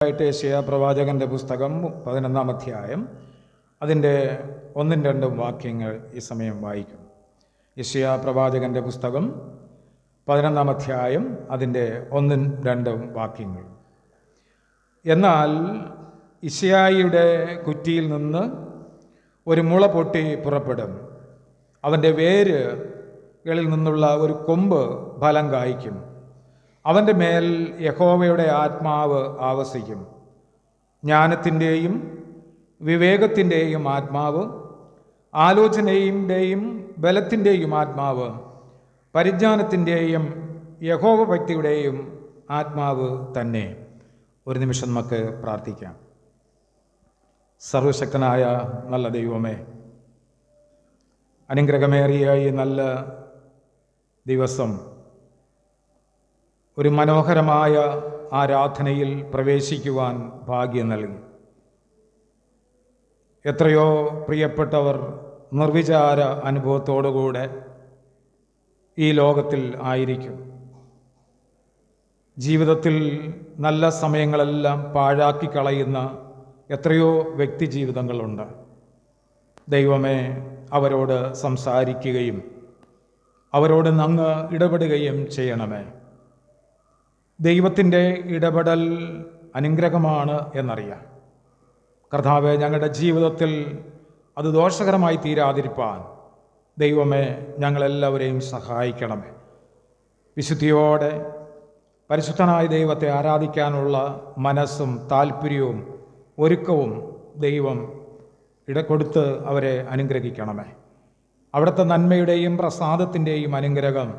യെശയ്യാ പ്രവാചകൻ്റെ പുസ്തകം 11-ാം അധ്യായം അതിൻ്റെ 1-2 വാക്യങ്ങൾ ഈ സമയം വായിക്കും. യെശയ്യാ പ്രവാചകൻ്റെ പുസ്തകം 11-ാം അധ്യായം അതിൻ്റെ 1-2 വാക്യങ്ങൾ. എന്നാൽ യിശ്ശയ്യായുടെ കുറ്റിയിൽ നിന്ന് ഒരു മുള പൊട്ടി പുറപ്പെടും, അവൻ്റെ വേരുകളിൽ നിന്നുള്ള ഒരു കൊമ്പ് ഫലം കായ്ക്കും. അവൻ്റെ മേൽ യഹോവയുടെ ആത്മാവ് ആവസിക്കും, ജ്ഞാനത്തിൻ്റെയും വിവേകത്തിൻ്റെയും ആത്മാവ്, ആലോചനയുടെയും ബലത്തിൻ്റെയും ആത്മാവ്, പരിജ്ഞാനത്തിൻ്റെയും യഹോവ ഭക്തിയുടെയും ആത്മാവ് തന്നെ. ഒരു നിമിഷം നമുക്ക് പ്രാർത്ഥിക്കാം. സർവശക്തനായ നല്ല ദൈവമേ, അനുഗ്രഹമേറിയ ഈ നല്ല ദിവസം ഒരു മനോഹരമായ ആരാധനയിൽ പ്രവേശിക്കുവാൻ ഭാഗ്യം നൽകി. എത്രയോ പ്രിയപ്പെട്ടവർ നിർവിചാര അനുഭവത്തോടുകൂടെ ഈ ലോകത്തിൽ ആയിരിക്കും. ജീവിതത്തിൽ നല്ല സമയങ്ങളെല്ലാം പാഴാക്കി കളയുന്ന എത്രയോ വ്യക്തി ജീവിതങ്ങളുണ്ട്. ദൈവമേ, അവരോട് സംസാരിക്കുകയും അവരോട് അങ്ങ് ഇടപെടുകയും ചെയ്യണമേ. ദൈവത്തിൻ്റെ ഇടപെടൽ അനുഗ്രഹമാണ് എന്നറിയാം. കർത്താവേ, ഞങ്ങളുടെ ജീവിതത്തിൽ അത് ദോഷകരമായി തീരാതിരിപ്പാൻ ദൈവമേ ഞങ്ങളെല്ലാവരെയും സഹായിക്കണമേ. വിശുദ്ധിയോടെ പരിശുദ്ധനായ ദൈവത്തെ ആരാധിക്കാനുള്ള മനസ്സും താല്പര്യവും ഒരുക്കവും ദൈവം കൊടുത്ത് അവരെ അനുഗ്രഹിക്കണമേ. അവിടുത്തെ നന്മയുടെയും പ്രസാദത്തിൻ്റെയും അനുഗ്രഹം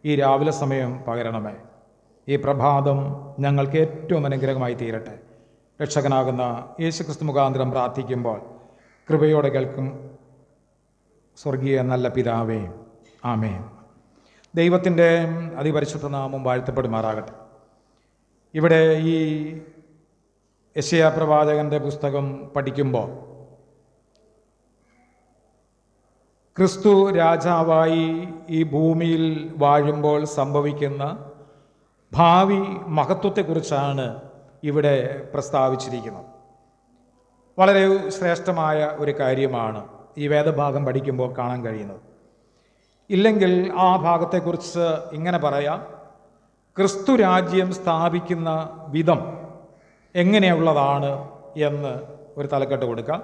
ഈ രാവിലെ സമയം പകരണമേ. ഈ പ്രഭാതം ഞങ്ങൾക്ക് ഏറ്റവും അനുഗ്രഹമായി തീരട്ടെ. രക്ഷകനാകുന്ന യേശുക്രിസ്തു മുഖാന്തരം പ്രാർത്ഥിക്കുമ്പോൾ കൃപയോടെ കേൾക്കും സ്വർഗീയ നല്ല പിതാവേ, ആമേൻ. ദൈവത്തിൻ്റെ അതിപരിശുദ്ധ നാമം വാഴ്ത്തപ്പെടുമാറാകട്ടെ. ഇവിടെ ഈ യെശയ്യാ പ്രവാചകൻ്റെ പുസ്തകം പഠിക്കുമ്പോൾ ക്രിസ്തു രാജാവായി ഈ ഭൂമിയിൽ വാഴുമ്പോൾ സംഭവിക്കുന്ന ഭാവി മഹത്വത്തെക്കുറിച്ചാണ് ഇവിടെ പ്രസ്താവിച്ചിരിക്കുന്നത്. വളരെ ശ്രേഷ്ഠമായ ഒരു കാര്യമാണ് ഈ വേദഭാഗം പഠിക്കുമ്പോൾ കാണാൻ കഴിയുന്നത്. ഇല്ലെങ്കിൽ ആ ഭാഗത്തെക്കുറിച്ച് ഇങ്ങനെ പറയാം: ക്രിസ്തു രാജ്യം സ്ഥാപിക്കുന്ന വിധം എങ്ങനെയുള്ളതാണ് എന്ന് ഒരു തലക്കെട്ട് കൊടുക്കാം.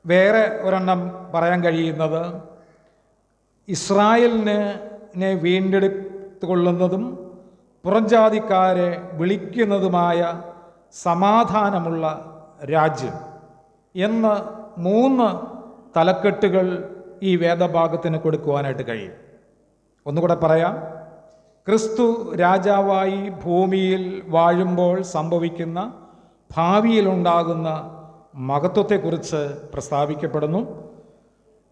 വേറെ ഒരെണ്ണം പറയാൻ കഴിയുന്നത് ഇസ്രായേലിനെ വീണ്ടെടുത്തുകൊള്ളുന്നതും പുറംജാതിക്കാരെ വിളിക്കുന്നതുമായ സമാധാനമുള്ള രാജ്യം എന്ന് 3 തലക്കെട്ടുകൾ ഈ വേദഭാഗത്തിന് കൊടുക്കുവാനായിട്ട് കഴിയും. ഒന്നുകൂടെ പറയാം: ക്രിസ്തു രാജാവായി ഭൂമിയിൽ വാഴുമ്പോൾ സംഭവിക്കുന്ന ഭാവിയിലുണ്ടാകുന്ന മഹത്വത്തെക്കുറിച്ച് പ്രസ്താവിക്കപ്പെടുന്നു.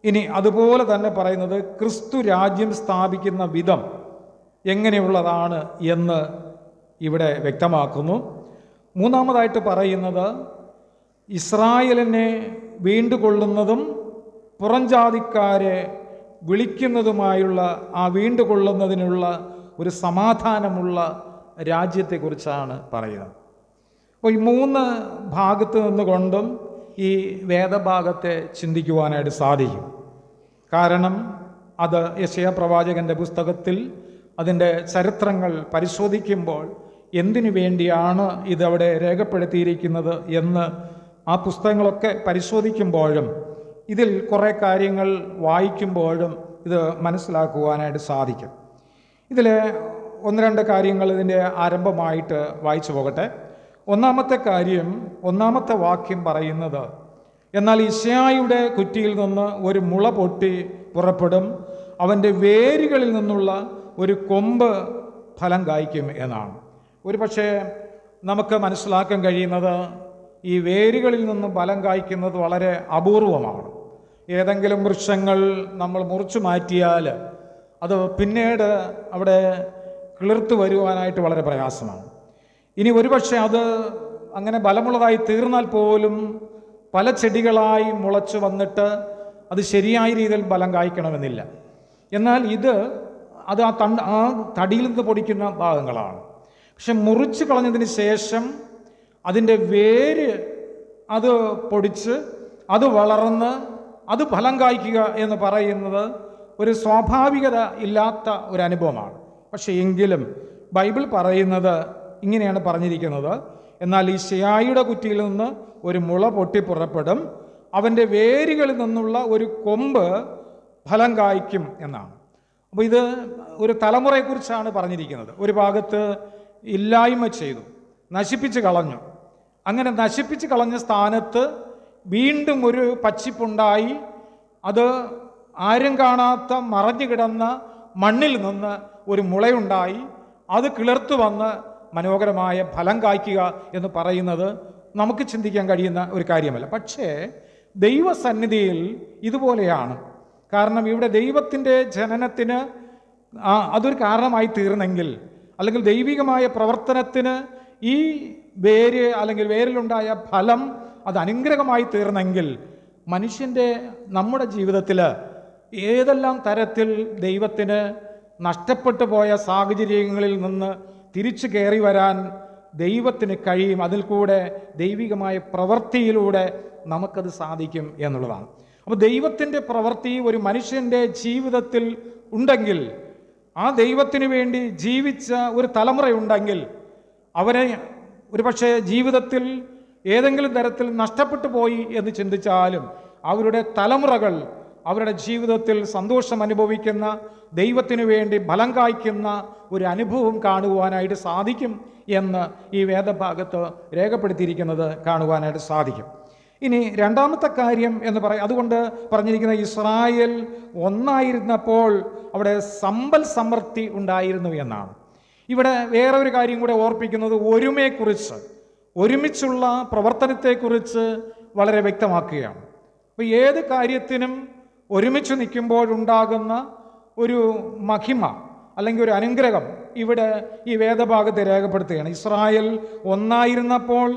ഇനി അതുപോലെ തന്നെ പറയുന്നത് ക്രിസ്തു രാജ്യം സ്ഥാപിക്കുന്ന വിധം എങ്ങനെയുള്ളതാണ് എന്ന് ഇവിടെ വ്യക്തമാക്കുന്നു. മൂന്നാമതായിട്ട് പറയുന്നത് ഇസ്രായേലിനെ വീണ്ടുകൊള്ളുന്നതും പുറംജാതിക്കാരെ വിളിക്കുന്നതുമായുള്ള ആ വീണ്ടുകൊള്ളുന്നതിനുള്ള ഒരു സമാധാനമുള്ള രാജ്യത്തെക്കുറിച്ചാണ് പറയുന്നത്. അപ്പോൾ ഈ 3 ഭാഗത്ത് നിന്നുകൊണ്ടും ഈ വേദഭാഗത്തെ ചിന്തിക്കുവാനായിട്ട് സാധിക്കും. കാരണം അത് യെശയ്യാ പ്രവാചകൻ്റെ പുസ്തകത്തിൽ അതിൻ്റെ ചരിത്രങ്ങൾ പരിശോധിക്കുമ്പോൾ എന്തിനു വേണ്ടിയാണ് ഇതവിടെ രേഖപ്പെടുത്തിയിരിക്കുന്നത് എന്ന് ആ പുസ്തകങ്ങളൊക്കെ പരിശോധിക്കുമ്പോഴും ഇതിൽ കുറേ കാര്യങ്ങൾ വായിക്കുമ്പോഴും ഇത് മനസ്സിലാക്കുവാനായിട്ട് സാധിക്കും. ഇതിൽ 1-2 കാര്യങ്ങൾ ഇതിൻ്റെ ആരംഭമായിട്ട് വായിച്ചു പോകട്ടെ. ഒന്നാമത്തെ കാര്യം, 1-ാമത്തെ വാക്യം പറയുന്നത്: എന്നാൽ യിശ്ശയ്യായുടെ കുറ്റിയിൽ നിന്ന് ഒരു മുള പൊട്ടി പുറപ്പെടും, അവൻ്റെ വേരുകളിൽ നിന്നുള്ള ഒരു കൊമ്പ് ഫലം കായ്ക്കും എന്നാണ്. ഒരു പക്ഷേ നമുക്ക് മനസ്സിലാക്കാൻ കഴിയുന്നത് ഈ വേരുകളിൽ നിന്ന് ഫലം കായ്ക്കുന്നത് വളരെ അപൂർവമാണ്. ഏതെങ്കിലും വൃക്ഷങ്ങൾ നമ്മൾ മുറിച്ചു മാറ്റിയാൽ അത് പിന്നീട് അവിടെ കിളിർത്ത് വരുവാനായിട്ട് വളരെ പ്രയാസമാണ്. ഇനി ഒരുപക്ഷെ അത് അങ്ങനെ ബലമുള്ളതായി തീർന്നാൽ പോലും പല ചെടികളായി മുളച്ചു വന്നിട്ട് അത് ശരിയായ രീതിയിൽ ഫലം കായ്ക്കണമെന്നില്ല. എന്നാൽ അത് ആ തടിയിൽ നിന്ന് പൊടിക്കുന്ന ഭാഗങ്ങളാണ്. പക്ഷെ മുറിച്ച് കളഞ്ഞതിന് ശേഷം അതിൻ്റെ വേര് അത് പൊടിച്ച് അത് വളർന്ന് അത് ഫലം കായ്ക്കുക എന്ന് പറയുന്നത് ഒരു സ്വാഭാവികത ഇല്ലാത്ത ഒരു അനുഭവമാണ്. പക്ഷേ എങ്കിലും ബൈബിൾ പറയുന്നത് ഇങ്ങനെയാണ് പറഞ്ഞിരിക്കുന്നത്, എന്നാൽ ഈ ശിയായുടെ കുറ്റിയിൽ നിന്ന് ഒരു മുള പൊട്ടി പുറപ്പെടും, അവൻ്റെ വേരുകളിൽ നിന്നുള്ള ഒരു കൊമ്പ് ഫലം കായ്ക്കും എന്നാണ്. അപ്പോൾ ഇത് ഒരു തലമുറയെക്കുറിച്ചാണ് പറഞ്ഞിരിക്കുന്നത്. ഒരു ഭാഗത്ത് ഇല്ലായ്മ ചെയ്തു, നശിപ്പിച്ച് കളഞ്ഞു. അങ്ങനെ നശിപ്പിച്ച് കളഞ്ഞ സ്ഥാനത്ത് വീണ്ടും ഒരു പച്ചിപ്പുണ്ടായി. അത് ആരും കാണാത്ത മറഞ്ഞു കിടന്ന മണ്ണിൽ നിന്ന് ഒരു മുളയുണ്ടായി. അത് കിളിർത്തു വന്ന് മനോഹരമായ ഫലം കായ്ക്കുക എന്ന് പറയുന്നത് നമുക്ക് ചിന്തിക്കാൻ കഴിയുന്ന ഒരു കാര്യമല്ല. പക്ഷേ ദൈവസന്നിധിയിൽ ഇതുപോലെയാണ്. കാരണം ഇവിടെ ദൈവത്തിൻ്റെ ജനനത്തിന് അതൊരു കാരണമായി തീർന്നെങ്കിൽ, അല്ലെങ്കിൽ ദൈവികമായ പ്രവർത്തനത്തിന് ഈ വേര് അല്ലെങ്കിൽ വേരിലുണ്ടായ ഫലം അത് അനുഗ്രഹമായി തീർന്നെങ്കിൽ, മനുഷ്യൻ്റെ നമ്മുടെ ജീവിതത്തിൽ ഏതെല്ലാം തരത്തിൽ ദൈവത്തിന് നഷ്ടപ്പെട്ടു പോയ സാഹചര്യങ്ങളിൽ നിന്ന് തിരിച്ചു കയറി വരാൻ ദൈവത്തിന് കഴിയും. അതിൽ കൂടെ ദൈവികമായ പ്രവൃത്തിയിലൂടെ നമുക്കത് സാധിക്കും എന്നുള്ളതാണ്. അപ്പോൾ ദൈവത്തിൻ്റെ പ്രവൃത്തി ഒരു മനുഷ്യൻ്റെ ജീവിതത്തിൽ ഉണ്ടെങ്കിൽ, ആ ദൈവത്തിന് വേണ്ടി ജീവിച്ച ഒരു തലമുറയുണ്ടെങ്കിൽ, അവരെ ഒരു പക്ഷേ ജീവിതത്തിൽ ഏതെങ്കിലും തരത്തിൽ നഷ്ടപ്പെട്ടു പോയി എന്ന് ചിന്തിച്ചാലും അവരുടെ തലമുറകൾ അവരുടെ ജീവിതത്തിൽ സന്തോഷം അനുഭവിക്കുന്ന, ദൈവത്തിനു വേണ്ടി ഫലം കായ്ക്കുന്ന ഒരു അനുഭവം കാണുവാനായിട്ട് സാധിക്കും എന്ന് ഈ വേദഭാഗത്ത് രേഖപ്പെടുത്തിയിരിക്കുന്നത് കാണുവാനായിട്ട് സാധിക്കും. ഇനി രണ്ടാമത്തെ കാര്യം എന്ന് അതുകൊണ്ട് പറഞ്ഞിരിക്കുന്ന ഇസ്രായേൽ ഒന്നായിരുന്നപ്പോൾ അവിടെ സമ്പൽ സമൃദ്ധി ഉണ്ടായിരുന്നു എന്നാണ്. ഇവിടെ വേറെ ഒരു കാര്യം കൂടെ ഓർപ്പിക്കുന്നത് ഒരുമയെക്കുറിച്ച്, ഒരുമിച്ചുള്ള പ്രവർത്തനത്തെക്കുറിച്ച് വളരെ വ്യക്തമാക്കുകയാണ്. അപ്പോൾ ഏത് കാര്യത്തിനും ഒരുമിച്ച് നിൽക്കുമ്പോഴുണ്ടാകുന്ന ഒരു മഹിമ അല്ലെങ്കിൽ ഒരു അനുഗ്രഹം ഇവിടെ ഈ വേദഭാഗത്തെ രേഖപ്പെടുത്തുകയാണ്. ഇസ്രായേൽ ഒന്നായിരുന്നപ്പോൾ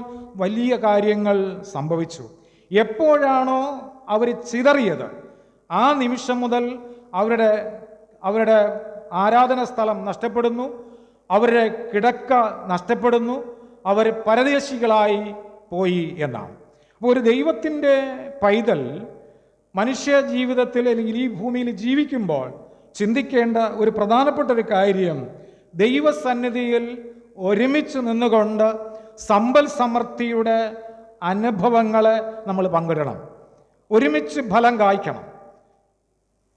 വലിയ കാര്യങ്ങൾ സംഭവിച്ചു. എപ്പോഴാണോ അവർ ചിതറിയത്, ആ നിമിഷം മുതൽ അവരുടെ ആരാധന സ്ഥലം നഷ്ടപ്പെടുന്നു, അവരുടെ കിടക്ക നഷ്ടപ്പെടുന്നു, അവർ പരദേശികളായി പോയി എന്നാണ്. അപ്പോൾ ഒരു ദൈവത്തിൻ്റെ പൈതൽ മനുഷ്യ ജീവിതത്തിൽ അല്ലെങ്കിൽ ഈ ഭൂമിയിൽ ജീവിക്കുമ്പോൾ ചിന്തിക്കേണ്ട ഒരു പ്രധാനപ്പെട്ട ഒരു കാര്യം, ദൈവസന്നിധിയിൽ ഒരുമിച്ച് നിന്നുകൊണ്ട് സമ്പൽ സമൃദ്ധിയുടെ അനുഭവങ്ങളെ നമ്മൾ പങ്കിടണം, ഒരുമിച്ച് ഫലം കായ്ക്കണം.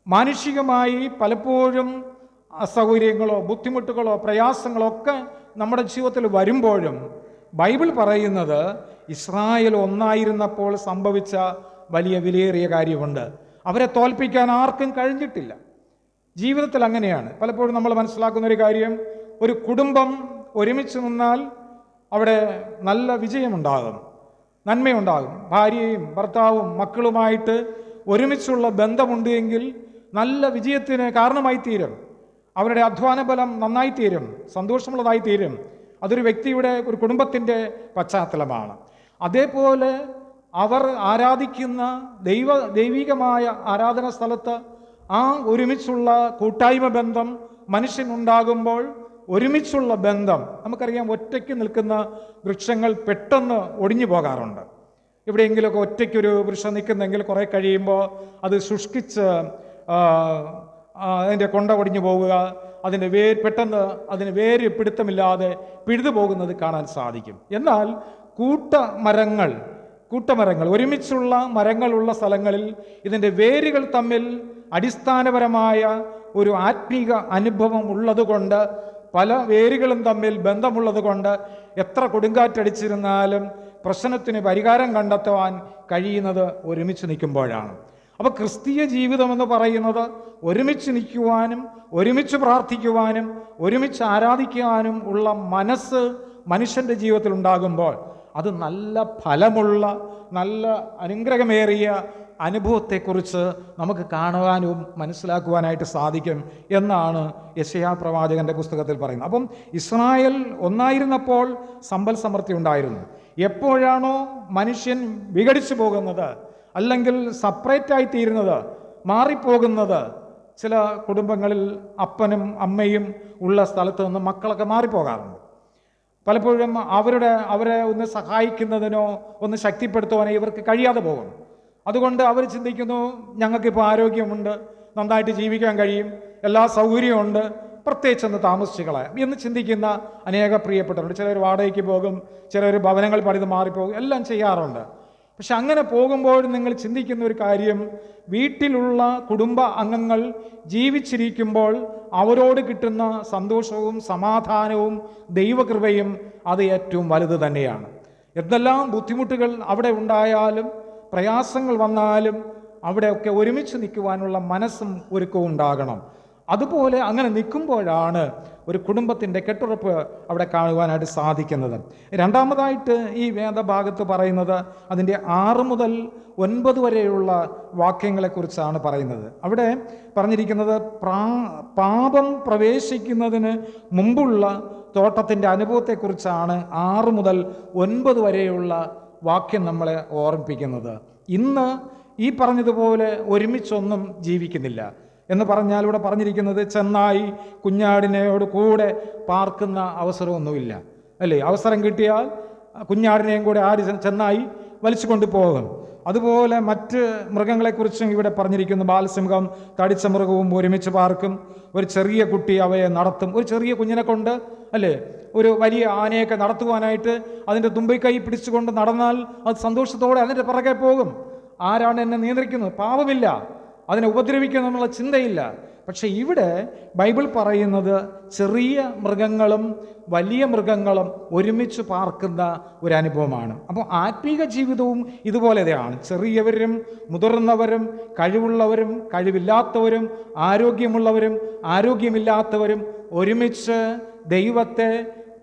മാനുഷികമായി പലപ്പോഴും അസൗകര്യങ്ങളോ ബുദ്ധിമുട്ടുകളോ പ്രയാസങ്ങളോ ഒക്കെ നമ്മുടെ ജീവിതത്തിൽ വരുമ്പോഴും ബൈബിൾ പറയുന്നത് ഇസ്രായേൽ ഒന്നായിരുന്നപ്പോൾ സംഭവിച്ച വലിയ വിലയേറിയ കാര്യമുണ്ട്. അവരെ തോൽപ്പിക്കാൻ ആർക്കും കഴിഞ്ഞിട്ടില്ല. ജീവിതത്തിൽ അങ്ങനെയാണ്. പലപ്പോഴും നമ്മൾ മനസ്സിലാക്കുന്ന ഒരു കാര്യം, ഒരു കുടുംബം ഒരുമിച്ച് നിന്നാൽ അവിടെ നല്ല വിജയമുണ്ടാകും, നന്മയുണ്ടാകും. ഭാര്യയും ഭർത്താവും മക്കളുമായിട്ട് ഒരുമിച്ചുള്ള ബന്ധമുണ്ട് എങ്കിൽ നല്ല വിജയത്തിന് കാരണമായി തീരും. അവരുടെ അധ്വാന ബലം നന്നായി തീരും, സന്തോഷമുള്ളതായി തീരും. അതൊരു വ്യക്തിയുടെ, ഒരു കുടുംബത്തിൻ്റെ പശ്ചാത്തലമാണ്. അതേപോലെ അവർ ആരാധിക്കുന്ന ദൈവികമായ ആരാധന സ്ഥലത്ത് ആ ഒരുമിച്ചുള്ള കൂട്ടായ്മ ബന്ധം മനുഷ്യനുണ്ടാകുമ്പോൾ, ഒരുമിച്ചുള്ള ബന്ധം, നമുക്കറിയാം ഒറ്റയ്ക്ക് നിൽക്കുന്ന വൃക്ഷങ്ങൾ പെട്ടെന്ന് ഒടിഞ്ഞു പോകാറുണ്ട്. എവിടെയെങ്കിലുമൊക്കെ ഒറ്റയ്ക്കൊരു വൃക്ഷം നിൽക്കുന്നെങ്കിൽ കുറേ കഴിയുമ്പോൾ അത് ശുഷ്കിച്ച് അതിൻ്റെ കൊണ്ട ഒടിഞ്ഞു പോവുക, അതിൻ്റെ പെട്ടെന്ന് അതിന് വേര് പിടുത്തമില്ലാതെ പിഴുതു പോകുന്നത് കാണാൻ സാധിക്കും. എന്നാൽ കൂട്ടമരങ്ങൾ ഒരുമിച്ചുള്ള മരങ്ങളുള്ള സ്ഥലങ്ങളിൽ ഇതിൻ്റെ വേരുകൾ തമ്മിൽ അടിസ്ഥാനപരമായ ഒരു ആത്മീക അനുഭവം ഉള്ളതുകൊണ്ട്, പല വേരുകളും തമ്മിൽ ബന്ധമുള്ളത് കൊണ്ട് എത്ര കൊടുങ്കാറ്റടിച്ചിരുന്നാലും പ്രശ്നത്തിന് പരിഹാരം കണ്ടെത്തുവാൻ കഴിയുന്നത് ഒരുമിച്ച് നിൽക്കുമ്പോഴാണ്. അപ്പോൾ ക്രിസ്തീയ ജീവിതം എന്ന് പറയുന്നത് ഒരുമിച്ച് നിൽക്കുവാനും ഒരുമിച്ച് പ്രാർത്ഥിക്കുവാനും ഒരുമിച്ച് ആരാധിക്കുവാനും ഉള്ള മനസ്സ് മനുഷ്യൻ്റെ ജീവിതത്തിൽ ഉണ്ടാകുമ്പോൾ അത് നല്ല ഫലമുള്ള, നല്ല അനുഗ്രഹമേറിയ അനുഭവത്തെക്കുറിച്ച് നമുക്ക് കാണുവാനും മനസ്സിലാക്കുവാനായിട്ട് സാധിക്കും എന്നാണ് യെശയ്യാ പ്രവാചകന്റെ പുസ്തകത്തിൽ പറയുന്നത്. അപ്പം ഇസ്രായേൽ ഒന്നായിരുന്നപ്പോൾ സമ്പൽ സമൃദ്ധി ഉണ്ടായിരുന്നു. എപ്പോഴാണോ മനുഷ്യൻ വിഘടിച്ചു പോകുന്നത്, അല്ലെങ്കിൽ സെപ്പറേറ്റായി തീരുന്നത്, മാറിപ്പോകുന്നത്, ചില കുടുംബങ്ങളിൽ അപ്പനും അമ്മയും ഉള്ള സ്ഥലത്ത് നിന്ന് മക്കളൊക്കെ മാറിപ്പോകാറുണ്ട്. പലപ്പോഴും അവരെ ഒന്ന് സഹായിക്കുന്നതിനോ ഒന്ന് ശക്തിപ്പെടുത്തുവാനോ ഇവർക്ക് കഴിയാതെ പോകും. അതുകൊണ്ട് അവർ ചിന്തിക്കുന്നു, ഞങ്ങൾക്കിപ്പോൾ ആരോഗ്യമുണ്ട്, നന്നായിട്ട് ജീവിക്കാൻ കഴിയും, എല്ലാ സൗകര്യമുണ്ട്, പ്രത്യേകിച്ചൊന്ന് താമസിച്ചുകളെ എന്ന് ചിന്തിക്കുന്ന അനേക പ്രിയപ്പെട്ടവരുണ്ട്. ചിലർ വാടകയ്ക്ക് പോകും, ചിലർ ഭവനങ്ങൾ പണിത് മാറിപ്പോകും, എല്ലാം ചെയ്യാറുണ്ട്. പക്ഷെ അങ്ങനെ പോകുമ്പോൾ നിങ്ങൾ ചിന്തിക്കുന്ന ഒരു കാര്യം, വീട്ടിലുള്ള കുടുംബ അംഗങ്ങൾ ജീവിച്ചിരിക്കുമ്പോൾ അവരോട് കിട്ടുന്ന സന്തോഷവും സമാധാനവും ദൈവകൃപയും അത് ഏറ്റവും വലുത് തന്നെയാണ്. എന്തെല്ലാം ബുദ്ധിമുട്ടുകൾ അവിടെ ഉണ്ടായാലും പ്രയാസങ്ങൾ വന്നാലും അവിടെയൊക്കെ ഒരുമിച്ച് നിൽക്കുവാനുള്ള മനസ്സും ഒരുക്കവും ഉണ്ടാകണം. അതുപോലെ അങ്ങനെ നിൽക്കുമ്പോഴാണ് ഒരു കുടുംബത്തിൻ്റെ കെട്ടുറപ്പ് അവിടെ കാണുവാനായിട്ട് സാധിക്കുന്നത്. രണ്ടാമതായിട്ട് ഈ വേദഭാഗത്ത് പറയുന്നത് അതിൻ്റെ 6 മുതൽ 9 വരെയുള്ള വാക്യങ്ങളെക്കുറിച്ചാണ് പറയുന്നത്. അവിടെ പറഞ്ഞിരിക്കുന്നത് പാപം പ്രവേശിക്കുന്നതിന് മുമ്പുള്ള തോട്ടത്തിൻ്റെ അനുഭവത്തെക്കുറിച്ചാണ് 6 മുതൽ 9 വരെയുള്ള വാക്യം നമ്മളെ ഓർമ്മിപ്പിക്കുന്നത്. ഇന്ന് ഈ പറഞ്ഞതുപോലെ ഒരുമിച്ചൊന്നും ജീവിക്കുന്നില്ല എന്ന് പറഞ്ഞാൽ ഇവിടെ പറഞ്ഞിരിക്കുന്നത് ചെന്നായി കുഞ്ഞാടിനോട് കൂടെ പാർക്കുന്ന അവസരമൊന്നുമില്ല, അല്ലേ? അവസരം കിട്ടിയാൽ കുഞ്ഞാടിനെയും കൂടെ ചെന്നായി വലിച്ചു കൊണ്ടുപോകും. അതുപോലെ മറ്റ് മൃഗങ്ങളെക്കുറിച്ചും ഇവിടെ പറഞ്ഞിരിക്കുന്നു. ബാലസിംഹം തടിച്ച മൃഗവും ഒരുമിച്ച് പാർക്കും, ഒരു ചെറിയ കുട്ടി അവയെ നടത്തും. ഒരു ചെറിയ കുഞ്ഞിനെ കൊണ്ട്, അല്ലേ, ഒരു വലിയ ആനയൊക്കെ നടത്തുവാനായിട്ട് അതിൻ്റെ തുമ്പിക്കൈ പിടിച്ചുകൊണ്ട് നടന്നാൽ അത് സന്തോഷത്തോടെ അതിൻ്റെ പിറകെ പോകും. ആരാണ് എന്നെ നിയന്ത്രിക്കുന്നത്? പാപമില്ല, അതിനെ ഉപദ്രവിക്കുമെന്നുള്ള ചിന്തയില്ല. പക്ഷെ ഇവിടെ ബൈബിൾ പറയുന്നത് ചെറിയ മൃഗങ്ങളും വലിയ മൃഗങ്ങളും ഒരുമിച്ച് പാർക്കുന്ന ഒരു അനുഭവമാണ്. അപ്പോൾ ആത്മീക ജീവിതവും ഇതുപോലെയാണ്. ചെറിയവരും മുതിർന്നവരും കഴിവുള്ളവരും കഴിവില്ലാത്തവരും ആരോഗ്യമുള്ളവരും ആരോഗ്യമില്ലാത്തവരും ഒരുമിച്ച് ദൈവത്തെ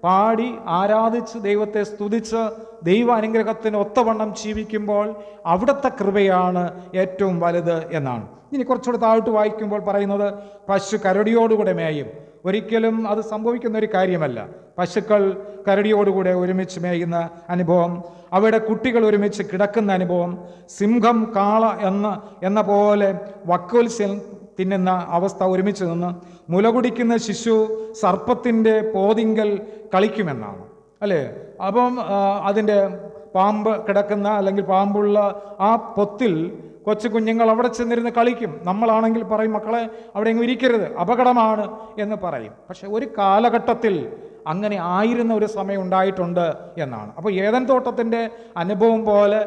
പാടി ആരാധിച്ച് ദൈവത്തെ സ്തുതിച്ച് ദൈവ അനുഗ്രഹത്തിന് ഒത്തവണ്ണം ജീവിക്കുമ്പോൾ അവിടുത്തെ കൃപയാണ് ഏറ്റവും വലുത് എന്നാണ്. ഇനി കുറച്ചുകൂടെ താഴോട്ട് വായിക്കുമ്പോൾ പറയുന്നത് പശു കരടിയോടുകൂടെ മേയും. ഒരിക്കലും അത് സംഭവിക്കുന്ന ഒരു കാര്യമല്ല. പശുക്കൾ കരടിയോടുകൂടെ ഒരുമിച്ച് മേയുന്ന അനുഭവം, അവയുടെ കുട്ടികൾ ഒരുമിച്ച് കിടക്കുന്ന അനുഭവം, സിംഹം കാള എന്ന പോലെ വക്കോൽസ്യം തിന്നുന്ന അവസ്ഥ ഒരുമിച്ച് നിന്ന്, മുലകുടിക്കുന്ന ശിശു സർപ്പത്തിൻ്റെ പോതിങ്കൽ കളിക്കുമെന്നാണ്, അല്ലേ? അപ്പം അതിൻ്റെ പാമ്പ് കിടക്കുന്ന അല്ലെങ്കിൽ പാമ്പുള്ള ആ പൊത്തിൽ കൊച്ചു കുഞ്ഞുങ്ങൾ അവിടെ ചെന്നിരുന്ന് കളിക്കും. നമ്മളാണെങ്കിൽ പറയും, മക്കളെ അവിടെ എങ്ങും ഇരിക്കരുത്, അപകടമാണ് എന്ന് പറയും. പക്ഷെ ഒരു കാലഘട്ടത്തിൽ അങ്ങനെ ആയിരുന്ന ഒരു സമയം ഉണ്ടായിട്ടുണ്ട് എന്നാണ്. അപ്പോൾ ഏദൻ തോട്ടത്തിൻ്റെ അനുഭവം പോലെ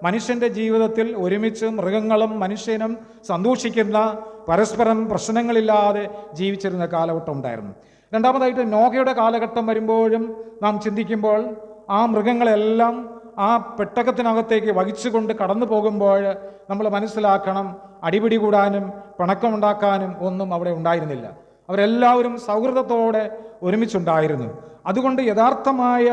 മനുഷ്യൻ്റെ ജീവിതത്തിൽ ഒരുമിച്ച് മൃഗങ്ങളും മനുഷ്യനും സന്തോഷിക്കുന്ന, പരസ്പരം പ്രശ്നങ്ങളില്ലാതെ ജീവിച്ചിരുന്ന കാലഘട്ടം ഉണ്ടായിരുന്നു. രണ്ടാമതായിട്ട് നോഹയുടെ കാലഘട്ടം വരുമ്പോഴും നാം ചിന്തിക്കുമ്പോൾ ആ മൃഗങ്ങളെല്ലാം ആ പെട്ടകത്തിനകത്തേക്ക് വഹിച്ചുകൊണ്ട് കടന്നു പോകുമ്പോൾ നമ്മൾ മനസ്സിലാക്കണം, അടിപിടി കൂടാനും പിണക്കമുണ്ടാക്കാനും ഒന്നും അവിടെ ഉണ്ടായിരുന്നില്ല. അവരെല്ലാവരും സൗഹൃദത്തോടെ ഒരുമിച്ചുണ്ടായിരുന്നു. അതുകൊണ്ട് യഥാർത്ഥമായ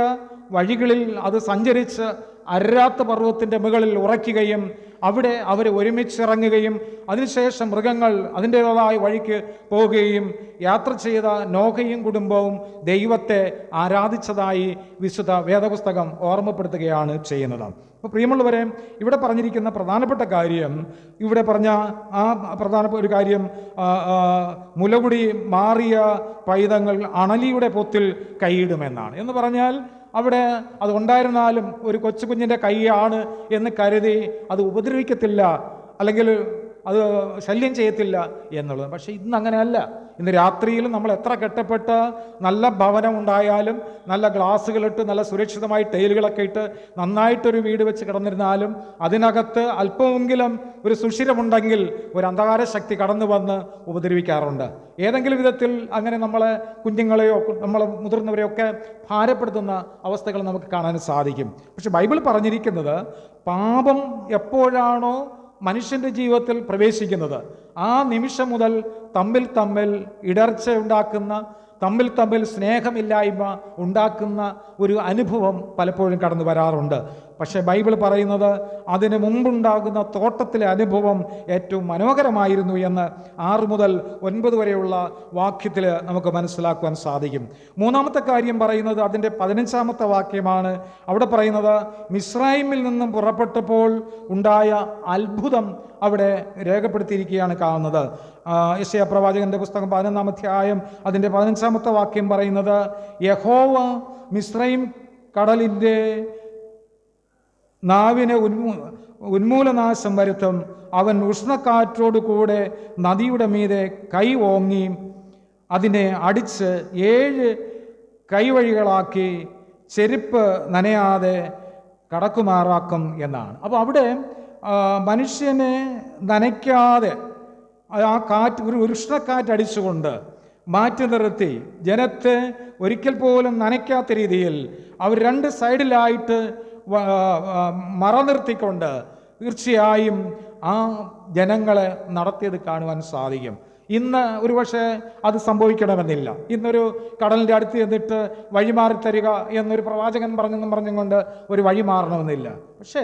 വഴികളിൽ അത് സഞ്ചരിച്ച് അരാത്ത് പർവ്വതത്തിൻ്റെ മുകളിൽ ഉറയ്ക്കുകയും അവിടെ അവർ ഒരുമിച്ചിറങ്ങുകയും അതിനുശേഷം മൃഗങ്ങൾ അതിൻ്റേതായ വഴിക്ക് പോവുകയും യാത്ര ചെയ്ത നോഹയും കുടുംബവും ദൈവത്തെ ആരാധിച്ചതായി വിശുദ്ധ വേദപുസ്തകം ഓർമ്മപ്പെടുത്തുകയാണ് ചെയ്യുന്നത്. അപ്പോൾ പ്രിയമുള്ളവരെ, ഇവിടെ പറഞ്ഞിരിക്കുന്ന പ്രധാനപ്പെട്ട കാര്യം, ഇവിടെ പറഞ്ഞ ആ പ്രധാനപ്പെട്ട ഒരു കാര്യം, മുലകുടി മാറിയ പൈതങ്ങൾ അണലിയുടെ പൊത്തിൽ കൈയിടുമെന്നാണ്. എന്ന് പറഞ്ഞാൽ അവിടെ അത് ഉണ്ടായിരുന്നാലും ഒരു കൊച്ചു കുഞ്ഞിൻ്റെ കൈയാണ് എന്ന് കരുതി അത് ഉപദ്രവിക്കത്തില്ല, അല്ലെങ്കിൽ അത് ശല്യം ചെയ്യത്തില്ല എന്നുള്ളത്. പക്ഷേ ഇന്ന് അങ്ങനെയല്ല. ഇന്ന് രാത്രിയിൽ നമ്മൾ എത്ര കെട്ടപ്പെട്ട് നല്ല ഭവനം ഉണ്ടായാലും നല്ല ഗ്ലാസ്സുകളിട്ട് നല്ല സുരക്ഷിതമായി ടൈലുകളൊക്കെ ഇട്ട് നന്നായിട്ടൊരു വീട് വെച്ച് കിടന്നിരുന്നാലും അതിനകത്ത് അല്പമെങ്കിലും ഒരു സുഷിരമുണ്ടെങ്കിൽ ഒരു അന്ധകാര ശക്തി കടന്നു വന്ന് ഉപദ്രവിക്കാറുണ്ട്. ഏതെങ്കിലും വിധത്തിൽ അങ്ങനെ നമ്മളെ കുഞ്ഞുങ്ങളെയോ നമ്മളെ മുതിർന്നവരെയൊക്കെ ഭാരപ്പെടുത്തുന്ന അവസ്ഥകൾ നമുക്ക് കാണാൻ സാധിക്കും. പക്ഷെ ബൈബിൾ പറഞ്ഞിരിക്കുന്നത് പാപം എപ്പോഴാണോ മനുഷ്യൻ്റെ ജീവിതത്തിൽ പ്രവേശിക്കുന്നത് ആ നിമിഷം മുതൽ തമ്മിൽ ഇടർച്ച ഉണ്ടാക്കുന്ന, തമ്മിൽ സ്നേഹമില്ലായ്മ ഉണ്ടാക്കുന്ന ഒരു അനുഭവം പലപ്പോഴും കടന്നു വരാറുണ്ട്. പക്ഷേ ബൈബിൾ പറയുന്നത് അതിന് മുമ്പുണ്ടാകുന്ന തോട്ടത്തിലെ അനുഭവം ഏറ്റവും മനോഹരമായിരുന്നു എന്ന് 6 മുതൽ 9 വരെയുള്ള വാക്യത്തിൽ നമുക്ക് മനസ്സിലാക്കുവാൻ സാധിക്കും. മൂന്നാമത്തെ കാര്യം പറയുന്നത് അതിൻ്റെ 15-ാമത്തെ വാക്യമാണ്. അവിടെ പറയുന്നത് മിസ്രൈമിൽ നിന്നും പുറപ്പെട്ടപ്പോൾ ഉണ്ടായ അത്ഭുതം അവിടെ രേഖപ്പെടുത്തിയിരിക്കുകയാണ് കാണുന്നത്. യെശയ്യാ പ്രവാചകന്റെ പുസ്തകം 11-ാം അധ്യായം അതിൻ്റെ 15-ാമത്തെ വാക്യം പറയുന്നത്, യഹോവ മിസ്രയീം കടലിൻ്റെ നാവിനെ ഉന്മൂലനാശം വരുത്തും. അവൻ ഉഷ്ണക്കാറ്റോടു കൂടെ നദിയുടെ മീതെ കൈ ഓങ്ങി അതിനെ അടിച്ച് 7 കൈവഴികളാക്കി ചെരുപ്പ് നനയാതെ കടക്കുമാറാക്കും എന്നാണ്. അപ്പോൾ അവിടെ മനുഷ്യനെ നനയ്ക്കാതെ ആ കാറ്റ്, ഒരു ഉഷ്ണക്കാറ്റടിച്ചുകൊണ്ട് മാറ്റി നിർത്തി ജനത്തെ ഒരിക്കൽ പോലും നനയ്ക്കാത്ത രീതിയിൽ അവർ 2 സൈഡിലായിട്ട് മറനിർത്തിക്കൊണ്ട് തീർച്ചയായും ആ ജനങ്ങളെ നടത്തിയത് കാണുവാൻ സാധിക്കും. ഇന്ന് ഒരുപക്ഷെ അത് സംഭവിക്കണമെന്നില്ല. ഇന്നൊരു കടലിൻ്റെ അടുത്ത് ചെന്നിട്ട് വഴിമാറി തരിക എന്നൊരു പ്രവാചകൻ പറഞ്ഞുകൊണ്ട് ഒരു വഴി മാറണമെന്നില്ല. പക്ഷേ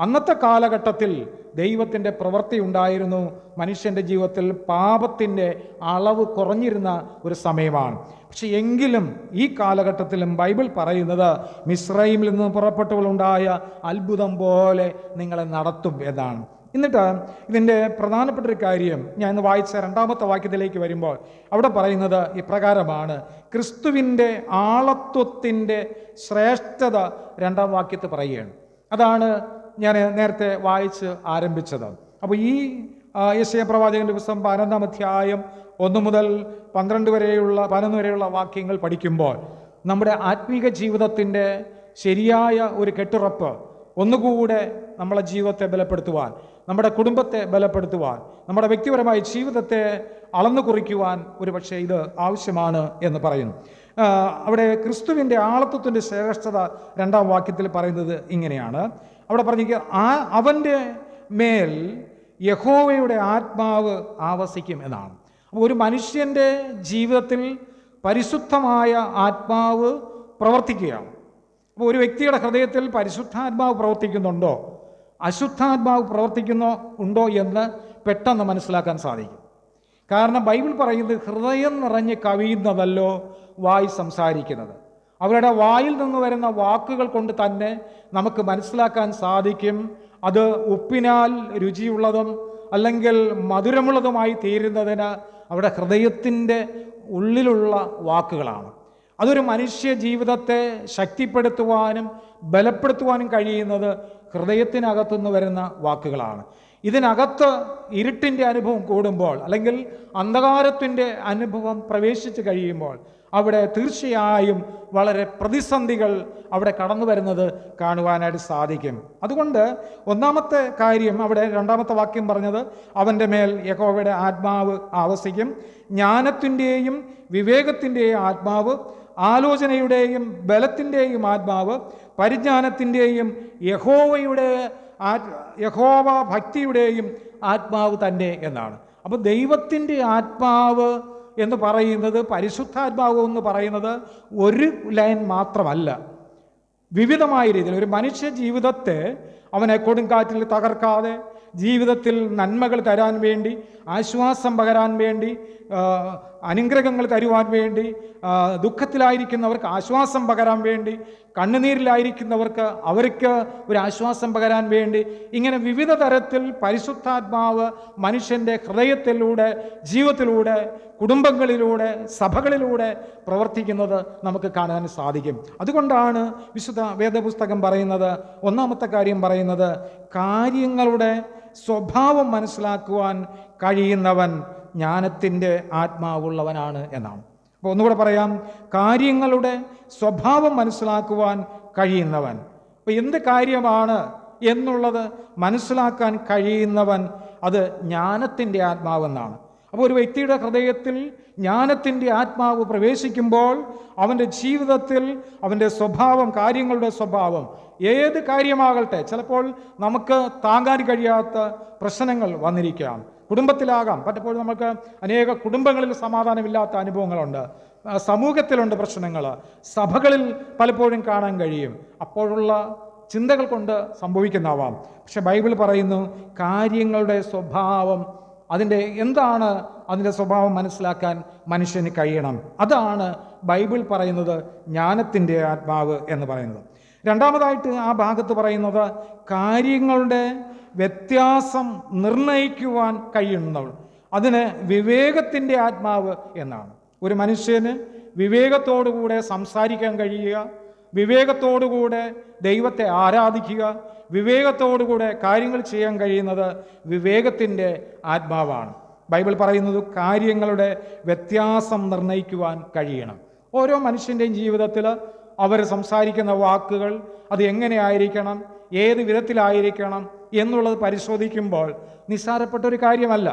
അന്നത്തെ കാലഘട്ടത്തിൽ ദൈവത്തിൻ്റെ പ്രവൃത്തി ഉണ്ടായിരുന്നു. മനുഷ്യൻ്റെ ജീവിതത്തിൽ പാപത്തിൻ്റെ അളവ് കുറഞ്ഞിരുന്ന ഒരു സമയമാണ്. പക്ഷെ എങ്കിലും ഈ കാലഘട്ടത്തിലും ബൈബിൾ പറയുന്നത് മിസ്രയീമിൽ നിന്ന് പുറപ്പെട്ടുകൊണ്ടുണ്ടായ അത്ഭുതം പോലെ നിങ്ങളെ നടത്തും എന്നാണ്. എന്നിട്ട് ഇതിൻ്റെ പ്രധാനപ്പെട്ട ഒരു കാര്യം ഞാൻ ഇന്ന് വായിച്ച 2-ാമത്തെ വാക്യത്തിലേക്ക് വരുമ്പോൾ അവിടെ പറയുന്നത് ഇപ്രകാരമാണ്: ക്രിസ്തുവിൻ്റെ ആളത്വത്തിൻ്റെ ശ്രേഷ്ഠത 2-ാം വാക്യത്തിൽ പറയുകയാണ്. അതാണ് ഞാൻ നേരത്തെ വായിച്ച് ആരംഭിച്ചത്. അപ്പോൾ ഈ യെശയ്യാ പ്രവാചകന്റെ പുസ്തകം 11-ാം അധ്യായം 1 മുതൽ 11 വരെയുള്ള വാക്യങ്ങൾ പഠിക്കുമ്പോൾ നമ്മുടെ ആത്മീക ജീവിതത്തിൻ്റെ ശരിയായ ഒരു കെട്ടുറപ്പ് ഒന്നുകൂടെ നമ്മളെ ജീവിതത്തെ ബലപ്പെടുത്തുവാൻ, നമ്മുടെ കുടുംബത്തെ ബലപ്പെടുത്തുവാൻ, നമ്മുടെ വ്യക്തിപരമായ ജീവിതത്തെ അളന്നു കുറിക്കുവാൻ ഒരുപക്ഷെ ഇത് ആവശ്യമാണ് എന്ന് പറയുന്നു. അവിടെ ക്രിസ്തുവിൻ്റെ ആളത്വത്തിൻ്റെ ശ്രേഷ്ഠത 2-ാം വാക്യത്തിൽ പറയുന്നത് ഇങ്ങനെയാണ്. അവിടെ പറഞ്ഞിരിക്കുക, അവൻ്റെ മേൽ യഹോവയുടെ ആത്മാവ് ആവസിക്കും എന്നാണ്. അപ്പോൾ ഒരു മനുഷ്യൻ്റെ ജീവിതത്തിൽ പരിശുദ്ധമായ ആത്മാവ് പ്രവർത്തിക്കുകയാണ്. അപ്പോൾ ഒരു വ്യക്തിയുടെ ഹൃദയത്തിൽ പരിശുദ്ധാത്മാവ് പ്രവർത്തിക്കുന്നുണ്ടോ, അശുദ്ധാത്മാവ് ഉണ്ടോ എന്ന് പെട്ടെന്ന് മനസ്സിലാക്കാൻ സാധിക്കും. കാരണം ബൈബിൾ പറയുന്നത് ഹൃദയം നിറഞ്ഞ് കവിയുന്നതല്ലോ വായി സംസാരിക്കുന്നത്. അവരുടെ വായിൽ നിന്ന് വരുന്ന വാക്കുകൾ കൊണ്ട് തന്നെ നമുക്ക് മനസ്സിലാക്കാൻ സാധിക്കും അത് ഉപ്പിനാൽ രുചിയുള്ളതും അല്ലെങ്കിൽ മധുരമുള്ളതുമായി തീരുന്നതിന് അവരുടെ ഹൃദയത്തിൻ്റെ ഉള്ളിലുള്ള വാക്കുകളാണ്. അതൊരു മനുഷ്യ ജീവിതത്തെ ശക്തിപ്പെടുത്തുവാനും ബലപ്പെടുത്തുവാനും കഴിയുന്നത് ഹൃദയത്തിനകത്തുനിന്ന് വരുന്ന വാക്കുകളാണ്. ഇതിനകത്ത് ഇരുട്ടിൻ്റെ അനുഭവം കൂടുമ്പോൾ അല്ലെങ്കിൽ അന്ധകാരത്തിൻ്റെ അനുഭവം പ്രവേശിച്ച് കഴിയുമ്പോൾ അവിടെ തീർച്ചയായും വളരെ പ്രതിസന്ധികൾ അവിടെ കടന്നു വരുന്നത് കാണുവാനായിട്ട് സാധിക്കും. അതുകൊണ്ട് ഒന്നാമത്തെ കാര്യം അവിടെ 2-ാമത്തെ വാക്യം പറഞ്ഞത്, അവൻ്റെ മേൽ യഹോവയുടെ ആത്മാവ് ആവസിക്കും. ജ്ഞാനത്തിൻ്റെയും വിവേകത്തിൻ്റെയും ആത്മാവ്, ആലോചനയുടെയും ബലത്തിൻ്റെയും ആത്മാവ്, പരിജ്ഞാനത്തിൻ്റെയും യഹോവ ഭക്തിയുടെയും ആത്മാവ് തന്നെ എന്നാണ്. അപ്പോൾ ദൈവത്തിൻ്റെ ആത്മാവ് എന്ന് പറയുന്നത്, പരിശുദ്ധാത്മാവ് എന്ന് പറയുന്നത് ഒരു ലൈൻ മാത്രമല്ല, വിവിധമായ രീതിയിൽ ഒരു മനുഷ്യ ജീവിതത്തെ അവനെ കൊടുങ്കാറ്റിൽ തകർക്കാതെ ജീവിതത്തിൽ നന്മകൾ തരാൻ വേണ്ടി, ആശ്വാസം പകരാൻ വേണ്ടി, അനുഗ്രഹങ്ങൾ തരുവാൻ വേണ്ടി, ദുഃഖത്തിലായിരിക്കുന്നവർക്ക് ആശ്വാസം പകരാൻ വേണ്ടി, കണ്ണുനീരിലായിരിക്കുന്നവർക്ക് അവർക്ക് ഒരു ആശ്വാസം പകരാൻ വേണ്ടി, ഇങ്ങനെ വിവിധ തരത്തിൽ പരിശുദ്ധാത്മാവ് മനുഷ്യൻ്റെ ഹൃദയത്തിലൂടെ, ജീവിതത്തിലൂടെ, കുടുംബങ്ങളിലൂടെ, സഭകളിലൂടെ പ്രവർത്തിക്കുന്നത് നമുക്ക് കാണാൻ സാധിക്കും. അതുകൊണ്ടാണ് വിശുദ്ധ വേദപുസ്തകം പറയുന്നത്, ഒന്നാമത്തെ കാര്യം പറയുന്നത്, കാര്യങ്ങളുടെ സ്വഭാവം മനസ്സിലാക്കുവാൻ കഴിയുന്നവൻ ജ്ഞാനത്തിൻ്റെ ആത്മാവുള്ളവനാണ് എന്നാണ്. അപ്പോൾ ഒന്നുകൂടെ പറയാം, കാര്യങ്ങളുടെ സ്വഭാവം മനസ്സിലാക്കുവാൻ കഴിയുന്നവൻ. അപ്പോൾ എന്ത് കാര്യമാണ് എന്നുള്ളത് മനസ്സിലാക്കാൻ കഴിയുന്നവൻ, അത് ജ്ഞാനത്തിൻ്റെ ആത്മാവെന്നാണ്. അപ്പോൾ ഒരു വ്യക്തിയുടെ ഹൃദയത്തിൽ ജ്ഞാനത്തിൻ്റെ ആത്മാവ് പ്രവേശിക്കുമ്പോൾ അവൻ്റെ ജീവിതത്തിൽ അവൻ്റെ സ്വഭാവം, കാര്യങ്ങളുടെ സ്വഭാവം, ഏത് കാര്യമാകട്ടെ, ചിലപ്പോൾ നമുക്ക് താങ്ങാൻ കഴിയാത്ത പ്രശ്നങ്ങൾ വന്നിരിക്കാം, കുടുംബത്തിലാകാം. പലപ്പോഴും നമുക്ക് അനേക കുടുംബങ്ങളിൽ സമാധാനമില്ലാത്ത അനുഭവങ്ങളുണ്ട്, സമൂഹത്തിലുണ്ട് പ്രശ്നങ്ങൾ, സഭകളിൽ പലപ്പോഴും കാണാൻ കഴിയും. അപ്പോഴുള്ള ചിന്തകൾ കൊണ്ട് സംഭവിക്കുന്നതാവാം. പക്ഷെ ബൈബിൾ പറയുന്നു, കാര്യങ്ങളുടെ സ്വഭാവം, എന്താണ് അതിൻ്റെ സ്വഭാവം മനസ്സിലാക്കാൻ മനുഷ്യന് കഴിയണം. അതാണ് ബൈബിൾ പറയുന്നത് ജ്ഞാനത്തിൻ്റെ ആത്മാവ് എന്ന് പറയുന്നത്. രണ്ടാമതായിട്ട് ആ ഭാഗത്ത് പറയുന്നത്, കാര്യങ്ങളുടെ വ്യത്യാസം നിർണയിക്കുവാൻ കഴിയുന്നവൾ. അതിന് വിവേകത്തിൻ്റെ ആത്മാവ് എന്നാണ്. ഒരു മനുഷ്യന് വിവേകത്തോടുകൂടെ സംസാരിക്കാൻ കഴിയുക, വിവേകത്തോടുകൂടെ ദൈവത്തെ ആരാധിക്കുക, വിവേകത്തോടുകൂടെ കാര്യങ്ങൾ ചെയ്യാൻ കഴിയുന്നത് വിവേകത്തിൻ്റെ ആത്മാവാണ്. ബൈബിൾ പറയുന്നത് കാര്യങ്ങളുടെ വ്യത്യാസം നിർണ്ണയിക്കുവാൻ കഴിയണം. ഓരോ മനുഷ്യൻ്റെയും ജീവിതത്തിൽ അവർ സംസാരിക്കുന്ന വാക്കുകൾ അത് എങ്ങനെയായിരിക്കണം, ഏത് വിധത്തിലായിരിക്കണം എന്നുള്ളത് പരിശോധിക്കുമ്പോൾ നിസ്സാരപ്പെട്ട ഒരു കാര്യമല്ല.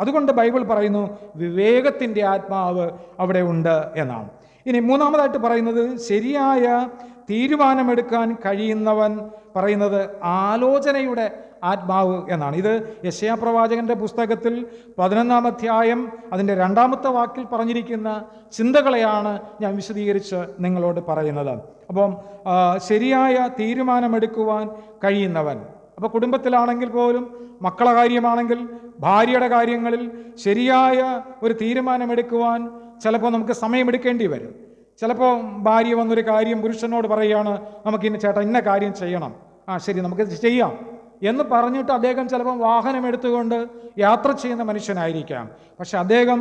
അതുകൊണ്ട് ബൈബിൾ പറയുന്നു വിവേകത്തിൻ്റെ ആത്മാവ് അവിടെ ഉണ്ട് എന്നാണ്. ഇനി മൂന്നാമതായിട്ട് പറയുന്നത് ശരിയായ തീരുമാനമെടുക്കാൻ കഴിയുന്നവൻ പറയുന്നത് ആലോചനയുടെ ആത്മാവ് എന്നാണ്. ഇത് യെശയ്യാ പ്രവാചകന്റെ പുസ്തകത്തിൽ 11-ാം അധ്യായം അതിൻ്റെ 2-ാമത്തെ വാക്കിൽ പറഞ്ഞിരിക്കുന്ന ചിന്തകളെയാണ് ഞാൻ വിശദീകരിച്ച് നിങ്ങളോട് പറയുന്നത്. അപ്പം ശരിയായ തീരുമാനമെടുക്കുവാൻ കഴിയുന്നവൻ, അപ്പോൾ കുടുംബത്തിലാണെങ്കിൽ പോലും മക്കളുടെ കാര്യമാണെങ്കിൽ ഭാര്യയുടെ കാര്യങ്ങളിൽ ശരിയായ ഒരു തീരുമാനമെടുക്കുവാൻ ചിലപ്പോൾ നമുക്ക് സമയമെടുക്കേണ്ടി വരും. ചിലപ്പോൾ ഭാര്യ വന്നൊരു കാര്യം പുരുഷനോട് പറയുകയാണ്, നമുക്കിന്ന് ചേട്ടാ ഇന്ന കാര്യം ചെയ്യണം, ശരി നമുക്കിത് ചെയ്യാം എന്ന് പറഞ്ഞിട്ട് അദ്ദേഹം ചിലപ്പം വാഹനം എടുത്തുകൊണ്ട് യാത്ര ചെയ്യുന്ന മനുഷ്യനായിരിക്കാം. പക്ഷെ അദ്ദേഹം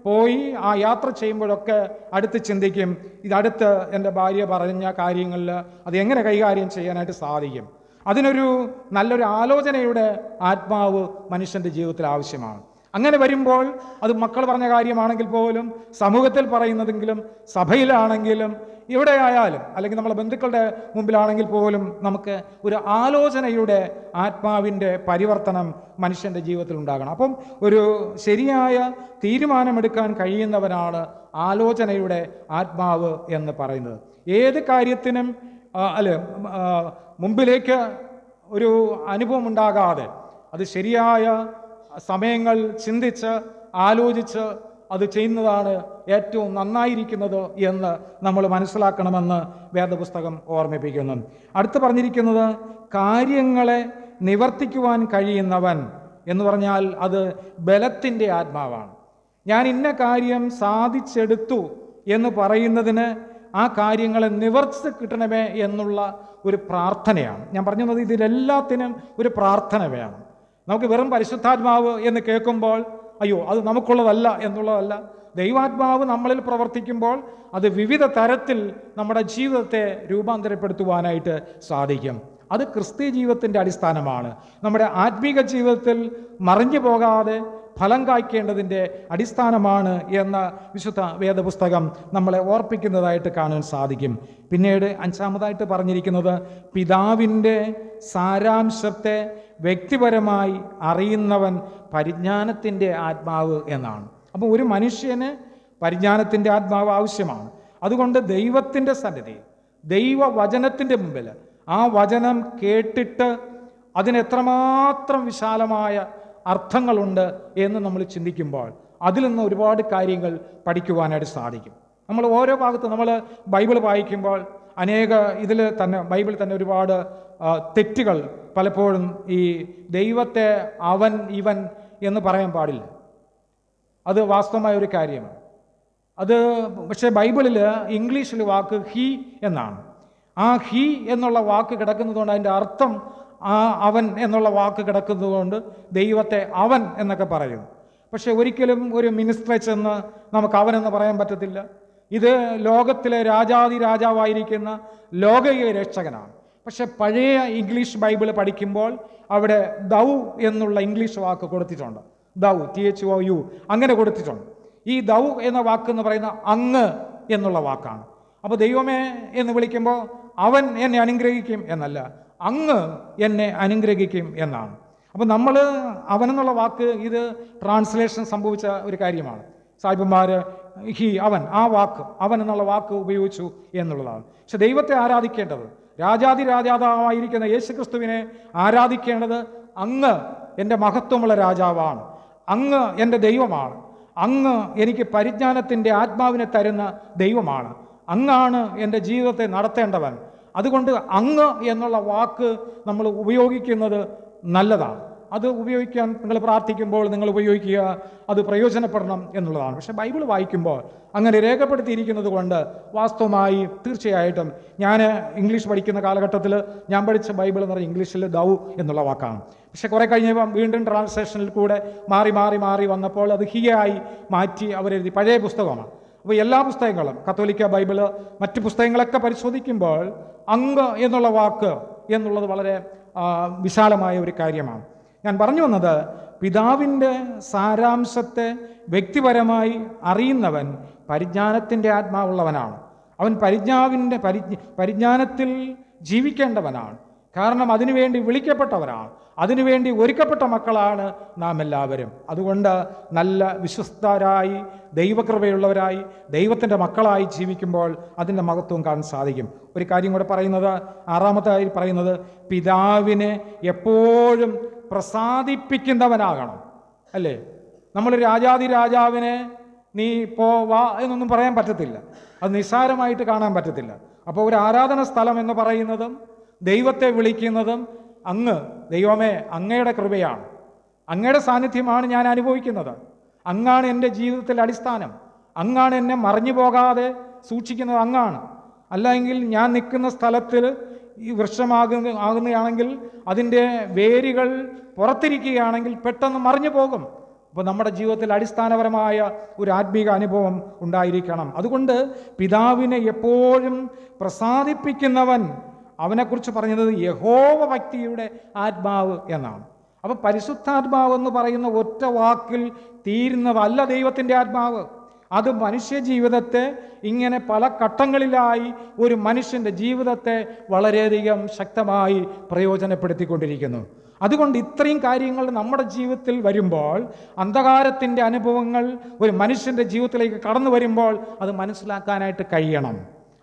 പോയി ആ യാത്ര ചെയ്യുമ്പോഴൊക്കെ അടുത്ത് ചിന്തിക്കും, ഇതടുത്ത് എൻ്റെ ഭാര്യ പറഞ്ഞ കാര്യങ്ങളിൽ അത് എങ്ങനെ കൈകാര്യം ചെയ്യാനായിട്ട് സാധിക്കും. അതിനൊരു നല്ലൊരു ആലോചനയുടെ ആത്മാവ് മനുഷ്യൻ്റെ ജീവിതത്തിൽ ആവശ്യമാണ്. അങ്ങനെ വരുമ്പോൾ അത് മക്കൾ പറഞ്ഞ കാര്യമാണെങ്കിൽ പോലും, സമൂഹത്തിൽ പറയുന്നതെങ്കിലും, സഭയിലാണെങ്കിലും, എവിടെ ആയാലും, അല്ലെങ്കിൽ നമ്മളെ ബന്ധുക്കളുടെ മുമ്പിലാണെങ്കിൽ പോലും നമുക്ക് ഒരു ആലോചനയുടെ ആത്മാവിൻ്റെ പരിവർത്തനം മനുഷ്യൻ്റെ ജീവിതത്തിൽ ഉണ്ടാകണം. അപ്പം ഒരു ശരിയായ തീരുമാനമെടുക്കാൻ കഴിയുന്നവനാണ് ആലോചനയുടെ ആത്മാവ് എന്ന് പറയുന്നത്. ഏത് കാര്യത്തിനും മുമ്പിലേക്ക് ഒരു അനുഭവം ഉണ്ടാകാതെ അത് ശരിയായ സമയങ്ങൾ ചിന്തിച്ച് ആലോചിച്ച് അത് ചെയ്യുന്നതാണ് ഏറ്റവും നന്നായിരിക്കുന്നത് എന്ന് നമ്മൾ മനസ്സിലാക്കണമെന്ന് വേദപുസ്തകം ഓർമ്മിപ്പിക്കുന്നു. അടുത്ത് പറഞ്ഞിരിക്കുന്നത് കാര്യങ്ങളെ നിവർത്തിക്കുവാൻ കഴിയുന്നവൻ എന്ന് പറഞ്ഞാൽ അത് ബലത്തിൻ്റെ ആത്മാവാണ്. ഞാൻ ഇന്ന കാര്യം സാധിച്ചെടുത്തു എന്ന് പറയുന്നതിന് ആ കാര്യങ്ങളെ നിവർത്തി കിട്ടണമേ എന്നുള്ള ഒരു പ്രാർത്ഥനയാണ്. ഞാൻ പറഞ്ഞത് ഇതിലെല്ലാത്തിനും ഒരു പ്രാർത്ഥന വേണം. നമുക്ക് വെറും പരിശുദ്ധാത്മാവ് എന്ന് കേൾക്കുമ്പോൾ അയ്യോ അത് നമുക്കുള്ളതല്ല എന്നുള്ളതല്ല. ദൈവാത്മാവ് നമ്മളിൽ പ്രവർത്തിക്കുമ്പോൾ അത് വിവിധ തരത്തിൽ നമ്മുടെ ജീവിതത്തെ രൂപാന്തരപ്പെടുത്തുവാനായിട്ട് സാധിക്കും. അത് ക്രിസ്തീയ ജീവിതത്തിൻ്റെ അടിസ്ഥാനമാണ്. നമ്മുടെ ആത്മീക ജീവിതത്തിൽ മറിഞ്ഞു പോകാതെ ഫലം കായ്ക്കേണ്ടതിൻ്റെ അടിസ്ഥാനമാണ് എന്ന വിശുദ്ധ വേദപുസ്തകം നമ്മളെ ഓർപ്പിക്കുന്നതായിട്ട് കാണാൻ സാധിക്കും. പിന്നീട് 5-ാമതായിട്ട് പറഞ്ഞിരിക്കുന്നത് പിതാവിൻ്റെ സാരാംശത്തെ വ്യക്തിപരമായി അറിയുന്നവൻ പരിജ്ഞാനത്തിൻ്റെ ആത്മാവ് എന്നാണ്. അപ്പോൾ ഒരു മനുഷ്യന് പരിജ്ഞാനത്തിൻ്റെ ആത്മാവ് ആവശ്യമാണ്. അതുകൊണ്ട് ദൈവത്തിൻ്റെ സന്നിധി, ദൈവവചനത്തിൻ്റെ മുമ്പിൽ ആ വചനം കേട്ടിട്ട് അതിനെത്രമാത്രം വിശാലമായ അർത്ഥങ്ങളുണ്ട് എന്ന് നമ്മൾ ചിന്തിക്കുമ്പോൾ അതിൽ നിന്ന് ഒരുപാട് കാര്യങ്ങൾ പഠിക്കുവാനായിട്ട് സാധിക്കും. നമ്മൾ ഓരോ ഭാഗത്ത് നമ്മൾ ബൈബിൾ വായിക്കുമ്പോൾ ഇതിൽ തന്നെ ബൈബിളിൽ തന്നെ ഒരുപാട് തെറ്റുകൾ പലപ്പോഴും ഈ ദൈവത്തെ അവൻ ഇവൻ എന്ന് പറയാൻ പാടില്ല. അത് വാസ്തവമായ ഒരു കാര്യമാണ്. അത് പക്ഷേ ബൈബിളിൽ ഇംഗ്ലീഷിൽ വാക്ക് ഹി എന്നാണ്. ആ ഹി എന്നുള്ള വാക്ക് കിടക്കുന്നതുകൊണ്ട് അതിൻ്റെ അർത്ഥം അവൻ എന്നുള്ള വാക്ക് കിടക്കുന്നതുകൊണ്ട് ദൈവത്തെ അവൻ എന്നൊക്കെ പറയും. പക്ഷെ ഒരിക്കലും ഒരു മിനിസ്റ്ററെ ചെന്ന് നമുക്ക് അവനെന്ന് പറയാൻ പറ്റത്തില്ല. ഇത് ലോകത്തിലെ രാജാവായിരിക്കുന്ന ലോകീയ രക്ഷകനാണ്. പക്ഷെ പഴയ ഇംഗ്ലീഷ് ബൈബിൾ പഠിക്കുമ്പോൾ അവിടെ ദൗ എന്നുള്ള ഇംഗ്ലീഷ് വാക്ക് കൊടുത്തിട്ടുണ്ട്. ദൗ THOU അങ്ങനെ കൊടുത്തിട്ടുണ്ട്. ഈ ദൗ എന്ന വാക്ക് എന്ന് പറയുന്ന അങ്ങ് എന്നുള്ള വാക്കാണ്. അപ്പോൾ ദൈവമേ എന്ന് വിളിക്കുമ്പോൾ അവൻ എന്നെ അനുഗ്രഹിക്കും എന്നല്ല, അങ്ങ് എന്നെ അനുഗ്രഹിക്കും എന്നാണ്. അപ്പം നമ്മൾ അവനെന്നുള്ള വാക്ക് ഇത് ട്രാൻസ്ലേഷൻ സംഭവിച്ച ഒരു കാര്യമാണ്. സാഹിബന്മാർ അവൻ ആ വാക്ക് അവൻ എന്നുള്ള വാക്ക് ഉപയോഗിച്ചു എന്നുള്ളതാണ്. പക്ഷെ ദൈവത്തെ ആരാധിക്കേണ്ടത്, രാജാതിരാജാവായിരിക്കുന്ന യേശുക്രിസ്തുവിനെ ആരാധിക്കേണ്ടത് അങ്ങ് എൻ്റെ മഹത്വമുള്ള രാജാവാണ്, അങ്ങ് എൻ്റെ ദൈവമാണ്, അങ്ങ് എനിക്ക് പരിജ്ഞാനത്തിൻ്റെ ആത്മാവിനെ തരുന്ന ദൈവമാണ്, അങ്ങാണ് എൻ്റെ ജീവിതത്തെ നടത്തേണ്ടവൻ. അതുകൊണ്ട് അങ്ങ് എന്നുള്ള വാക്ക് നമ്മൾ ഉപയോഗിക്കുന്നത് നല്ലതാണ്. അത് ഉപയോഗിക്കാൻ നിങ്ങൾ പ്രാർത്ഥിക്കുമ്പോൾ നിങ്ങൾ ഉപയോഗിക്കുക, അത് പ്രയോജനപ്പെടണം എന്നുള്ളതാണ്. പക്ഷേ ബൈബിൾ വായിക്കുമ്പോൾ അങ്ങനെ രേഖപ്പെടുത്തിയിരിക്കുന്നത് കൊണ്ട് വാസ്തവമായി തീർച്ചയായിട്ടും ഞാൻ ഇംഗ്ലീഷ് പഠിക്കുന്ന കാലഘട്ടത്തിൽ ഞാൻ പഠിച്ച ബൈബിൾ എന്ന് പറഞ്ഞാൽ ഇംഗ്ലീഷിൽ ദൗ എന്നുള്ള വാക്കാണ്. പക്ഷേ കുറേ കഴിഞ്ഞപ്പോൾ വീണ്ടും ട്രാൻസ്ലേഷനിൽ കൂടെ മാറി മാറി മാറി വന്നപ്പോൾ അത് ഹിയായി മാറ്റി അവരെഴുതി. പഴയ പുസ്തകമാണ്. അപ്പോൾ എല്ലാ പുസ്തകങ്ങളും കത്തോലിക്ക ബൈബിള് മറ്റ് പുസ്തകങ്ങളൊക്കെ പരിശോധിക്കുമ്പോൾ അങ്ക് എന്നുള്ള വാക്ക് എന്നുള്ളത് വളരെ വിശാലമായ ഒരു കാര്യമാണ്. ഞാൻ പറഞ്ഞു വന്നത്, പിതാവിൻ്റെ സാരാംശത്തെ വ്യക്തിപരമായി അറിയുന്നവൻ പരിജ്ഞാനത്തിൻ്റെ ആത്മാവുള്ളവനാണ്. അവൻ പരിജ്ഞാനത്തിൽ ജീവിക്കേണ്ടവനാണ്. കാരണം അതിനുവേണ്ടി വിളിക്കപ്പെട്ടവരാണ്, അതിനുവേണ്ടി ഒരുക്കപ്പെട്ട മക്കളാണ് നാം എല്ലാവരും. അതുകൊണ്ട് നല്ല വിശ്വസ്തരായി, ദൈവകൃപയുള്ളവരായി, ദൈവത്തിൻ്റെ മക്കളായി ജീവിക്കുമ്പോൾ അതിൻ്റെ മഹത്വം കാണാൻ സാധിക്കും. ഒരു കാര്യം കൂടെ പറയുന്നത്, ആറാമതായി പറയുന്നത്, പിതാവിനെ എപ്പോഴും പ്രസാദിപ്പിക്കുന്നവനാകണം. അല്ലേ? നമ്മൾ രാജാതിരാജാവിനെ നീ പോ വാ എന്നൊന്നും പറയാൻ പറ്റത്തില്ല, അത് നിസ്സാരമായിട്ട് കാണാൻ പറ്റത്തില്ല. അപ്പോൾ ഒരു ആരാധന സ്ഥലം എന്ന് പറയുന്നതും ദൈവത്തെ വിളിക്കുന്നതും അങ്ങ് ദൈവമേ അങ്ങയുടെ കൃപയാണ്, അങ്ങയുടെ സാന്നിധ്യമാണ് ഞാൻ അനുഭവിക്കുന്നത്, അങ്ങാണ് എൻ്റെ ജീവിതത്തിലെ അടിസ്ഥാനം, അങ്ങാണ് എന്നെ മറിഞ്ഞു പോകാതെ സൂക്ഷിക്കുന്നത് അങ്ങാണ്. അല്ലെങ്കിൽ ഞാൻ നിൽക്കുന്ന സ്ഥലത്തിൽ ഈ വൃക്ഷമാകുകയാണെങ്കിൽ അതിൻ്റെ വേരുകൾ പുറത്തിരിക്കുകയാണെങ്കിൽ പെട്ടെന്ന് മറിഞ്ഞു പോകും. അപ്പോൾ നമ്മുടെ ജീവിതത്തിൽ അടിസ്ഥാനപരമായ ഒരു ആത്മീക അനുഭവം ഉണ്ടായിരിക്കണം. അതുകൊണ്ട് പിതാവിനെ എപ്പോഴും പ്രസാദിപ്പിക്കുന്നവൻ, അവനെക്കുറിച്ച് പറഞ്ഞത് യഹോവ ഭക്തിയുടെ ആത്മാവ് എന്നാണ്. അപ്പോൾ പരിശുദ്ധാത്മാവ് എന്ന് പറയുന്ന ഒറ്റ വാക്കിൽ തീരുന്നതല്ല ദൈവത്തിൻ്റെ ആത്മാവ്. അത് മനുഷ്യ ജീവിതത്തെ ഇങ്ങനെ പല ഘട്ടങ്ങളിലായി ഒരു മനുഷ്യൻ്റെ ജീവിതത്തെ വളരെയധികം ശക്തമായി പ്രയോജനപ്പെടുത്തിക്കൊണ്ടിരിക്കുന്നു. അതുകൊണ്ട് ഇത്രയും കാര്യങ്ങൾ നമ്മുടെ ജീവിതത്തിൽ വരുമ്പോൾ, അന്ധകാരത്തിൻ്റെ അനുഭവങ്ങൾ ഒരു മനുഷ്യൻ്റെ ജീവിതത്തിലേക്ക് കടന്നു വരുമ്പോൾ അത് മനസ്സിലാക്കാനായിട്ട് കഴിയണം.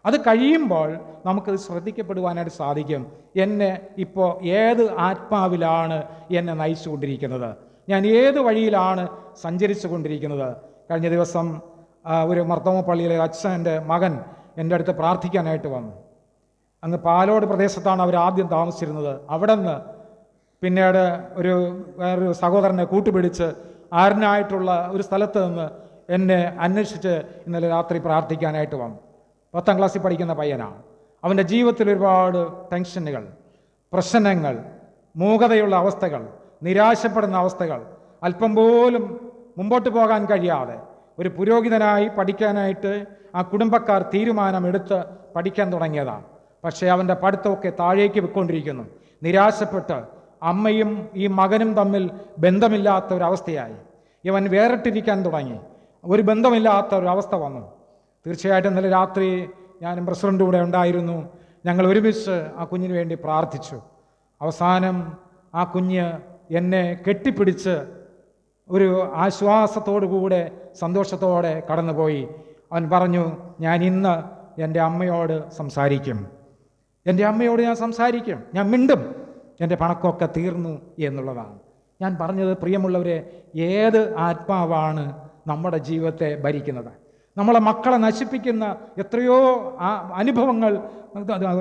അത് കഴിയുമ്പോൾ നമുക്കത് ശ്രദ്ധിക്കപ്പെടുവാനായിട്ട് സാധിക്കും. എന്നെ ഇപ്പോൾ ഏത് ആത്മാവിലാണ് എന്നെ നയിച്ചു കൊണ്ടിരിക്കുന്നത്, ഞാൻ ഏത് വഴിയിലാണ് സഞ്ചരിച്ചു കൊണ്ടിരിക്കുന്നത്. കഴിഞ്ഞ ദിവസം ഒരു മർത്തോമ പള്ളിയിലെ അച്ഛൻ്റെ മകൻ എൻ്റെ അടുത്ത് പ്രാർത്ഥിക്കാനായിട്ട് വന്നു. അങ്ങ് പാലോട് പ്രദേശത്താണ് അവർ ആദ്യം താമസിച്ചിരുന്നത്. അവിടെ നിന്ന് പിന്നീട് വേറൊരു സഹോദരനെ കൂട്ടുപിടിച്ച് ആരനായിട്ടുള്ള ഒരു സ്ഥലത്ത് നിന്ന് എന്നെ അന്വേഷിച്ച് ഇന്നലെ രാത്രി പ്രാർത്ഥിക്കാനായിട്ട് വന്നു. 10ാം ക്ലാസ്സിൽ പഠിക്കുന്ന പയ്യനാണ്. അവൻ്റെ ജീവിതത്തിൽ ഒരുപാട് ടെൻഷനുകൾ, പ്രശ്നങ്ങൾ, മൂകതയുള്ള അവസ്ഥകൾ, നിരാശപ്പെടുന്ന അവസ്ഥകൾ, അല്പം പോലും മുമ്പോട്ട് പോകാൻ കഴിയാതെ ഒരു പുരോഹിതനായി പഠിക്കാനായിട്ട് ആ കുടുംബക്കാർ തീരുമാനമെടുത്ത് പഠിക്കാൻ തുടങ്ങിയതാണ്. പക്ഷേ അവൻ്റെ പഠിത്തമൊക്കെ താഴേക്ക് പോയിക്കൊണ്ടിരിക്കുന്നു. നിരാശപ്പെട്ട് അമ്മയും ഈ മകനും തമ്മിൽ ബന്ധമില്ലാത്ത ഒരവസ്ഥയായി. ഇവൻ വേറിട്ടിരിക്കാൻ തുടങ്ങി. ഒരു ബന്ധമില്ലാത്ത ഒരവസ്ഥ വന്നു. തീർച്ചയായിട്ടും ഇന്നലെ രാത്രി ഞാനും പ്രസിഡൻ്റും കൂടെ ഉണ്ടായിരുന്നു. ഞങ്ങൾ ഒരുമിച്ച് ആ കുഞ്ഞിന് വേണ്ടി പ്രാർത്ഥിച്ചു. അവസാനം ആ കുഞ്ഞ് എന്നെ കെട്ടിപ്പിടിച്ച് ഒരു ആശ്വാസത്തോടു കൂടെ സന്തോഷത്തോടെ കടന്നുപോയി. അവൻ പറഞ്ഞു, ഞാൻ ഇന്ന് എൻ്റെ അമ്മയോട് സംസാരിക്കും, എൻ്റെ അമ്മയോട് ഞാൻ സംസാരിക്കും, ഞാൻ മിണ്ടും, എൻ്റെ പണക്കൊക്കെ തീർന്നു എന്നുള്ളതാണ്. ഞാൻ പറഞ്ഞത്, പ്രിയമുള്ളവരെ, ഏത് ആത്മാവാണ് നമ്മുടെ ജീവിതത്തെ ഭരിക്കുന്നത്? നമ്മളെ മക്കളെ നശിപ്പിക്കുന്ന എത്രയോ അനുഭവങ്ങൾ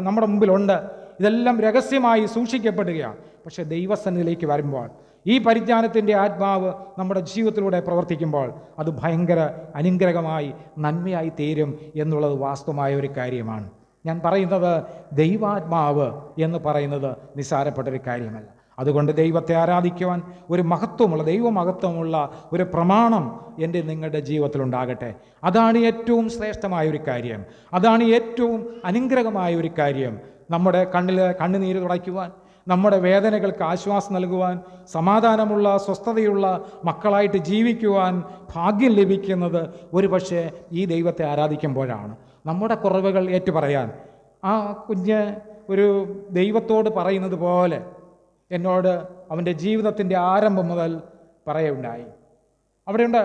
നമ്മുടെ മുമ്പിലുണ്ട്. ഇതെല്ലാം രഹസ്യമായി സൂക്ഷിക്കപ്പെടുകയാണ്. പക്ഷേ ദൈവസന്നിധിയിലേക്ക് വരുമ്പോൾ, ഈ പരിജ്ഞാനത്തിൻ്റെ ആത്മാവ് നമ്മുടെ ജീവിതത്തിലൂടെ പ്രവർത്തിക്കുമ്പോൾ അത് ഭയങ്കര അനുഗ്രഹമായി നന്മയായി തീരും എന്നുള്ളത് വാസ്തവമായ ഒരു കാര്യമാണ്. ഞാൻ പറയുന്നത്, ദൈവാത്മാവ് എന്ന് പറയുന്നത് നിസ്സാരപ്പെട്ടൊരു കാര്യമല്ല. അതുകൊണ്ട് ദൈവത്തെ ആരാധിക്കുവാൻ ഒരു മഹത്വമുള്ള, ദൈവമഹത്വമുള്ള ഒരു പ്രമാണം എൻ്റെ നിങ്ങളുടെ ജീവിതത്തിലുണ്ടാകട്ടെ. അതാണ് ഏറ്റവും ശ്രേഷ്ഠമായ ഒരു കാര്യം, അതാണ് ഏറ്റവും അനുഗ്രഹമായ ഒരു കാര്യം. നമ്മുടെ കണ്ണുനീര് തുടയ്ക്കുവാൻ, നമ്മുടെ വേദനകൾക്ക് ആശ്വാസം നൽകുവാൻ, സമാധാനമുള്ള സ്വസ്ഥതയുള്ള മക്കളായിട്ട് ജീവിക്കുവാൻ ഭാഗ്യം ലഭിക്കുന്നത് ഒരുപക്ഷെ ഈ ദൈവത്തെ ആരാധിക്കുമ്പോഴാണ്. നമ്മുടെ കുറവുകൾ ഏറ്റുപറയാൻ ആ കുഞ്ഞ് ഒരു ദൈവത്തോട് പറയുന്നത് പോലെ എന്നോട് അവൻ്റെ ജീവിതത്തിൻ്റെ ആരംഭം മുതൽ പറയുണ്ടായി. അവിടെയുണ്ട്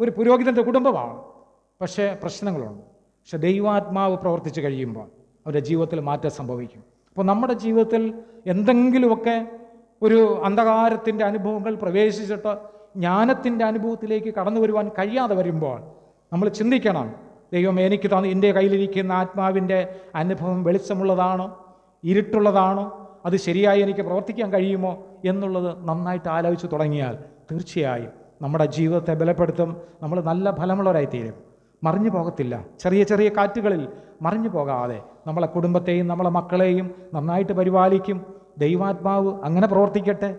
ഒരു പുരോഹിതൻ്റെ കുടുംബമാണ്, പക്ഷേ പ്രശ്നങ്ങളുണ്ട്. പക്ഷെ ദൈവാത്മാവ് പ്രവർത്തിച്ച് കഴിയുമ്പോൾ അവരുടെ ജീവിതത്തിൽ മാറ്റം സംഭവിക്കും. അപ്പോൾ നമ്മുടെ ജീവിതത്തിൽ എന്തെങ്കിലുമൊക്കെ ഒരു അന്ധകാരത്തിൻ്റെ അനുഭവങ്ങൾ പ്രവേശിച്ചിട്ട് ജ്ഞാനത്തിൻ്റെ അനുഭവത്തിലേക്ക് കടന്നു വരുവാൻ കഴിയാതെ വരുമ്പോൾ നമ്മൾ ചിന്തിക്കണം, ദൈവം എനിക്ക് എൻ്റെ കയ്യിലിരിക്കുന്ന ആത്മാവിൻ്റെ അനുഭവം വെളിച്ചമുള്ളതാണോ, ഇരുട്ടുള്ളതാണോ, അത് ശരിയായി എനിക്ക് പ്രവർത്തിക്കാൻ കഴിയുമോ എന്നുള്ളത് നന്നായിട്ട് ആലോചിച്ച് തുടങ്ങിയാൽ തീർച്ചയായും നമ്മുടെ ജീവിതത്തെ ബലപ്പെടുത്തും. നമ്മൾ നല്ല ഫലമുള്ളവരായിത്തീരും. മറിഞ്ഞു പോകത്തില്ല. ചെറിയ ചെറിയ കാറ്റുകളിൽ മറിഞ്ഞു പോകാതെ നമ്മളെ കുടുംബത്തെയും നമ്മളെ മക്കളെയും നന്നായിട്ട് പരിപാലിക്കും. ദൈവാത്മാവ് അങ്ങനെ പ്രവർത്തിക്കട്ടെ.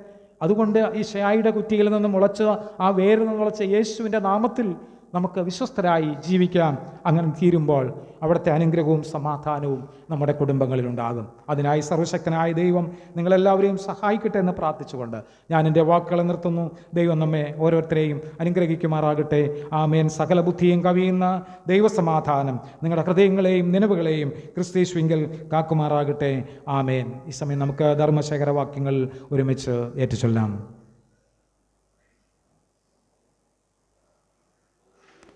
അതുകൊണ്ട് ഈ ഷായിയുടെ കുറ്റിയിൽ നിന്ന് മുളച്ച ആ വേരിൽ നിന്ന് മുളച്ച യേശുവിൻ്റെ നാമത്തിൽ നമുക്ക് വിശ്വസ്തരായി ജീവിക്കാം. അങ്ങനെ തീരുമ്പോൾ അവിടുത്തെ അനുഗ്രഹവും സമാധാനവും നമ്മുടെ കുടുംബങ്ങളിലുണ്ടാകും. അതിനായി സർവശക്തനായ ദൈവം നിങ്ങളെല്ലാവരെയും സഹായിക്കട്ടെ എന്ന് പ്രാർത്ഥിച്ചുകൊണ്ട് ഞാൻ എൻ്റെ വാക്കുകളെ നിർത്തുന്നു. ദൈവം നമ്മെ ഓരോരുത്തരെയും അനുഗ്രഹിക്കുമാറാകട്ടെ. ആമേൻ. സകല ബുദ്ധിയും കവിയുന്ന ദൈവസമാധാനം നിങ്ങളുടെ ഹൃദയങ്ങളെയും നിലവുകളെയും ക്രിസ്തീശ്വിങ്കൽ കാക്കുമാറാകട്ടെ. ആമേൻ. ഈ സമയം നമുക്ക് ധർമ്മശേഖര വാക്യങ്ങൾ ഒരുമിച്ച് ഏറ്റുചൊല്ലാം.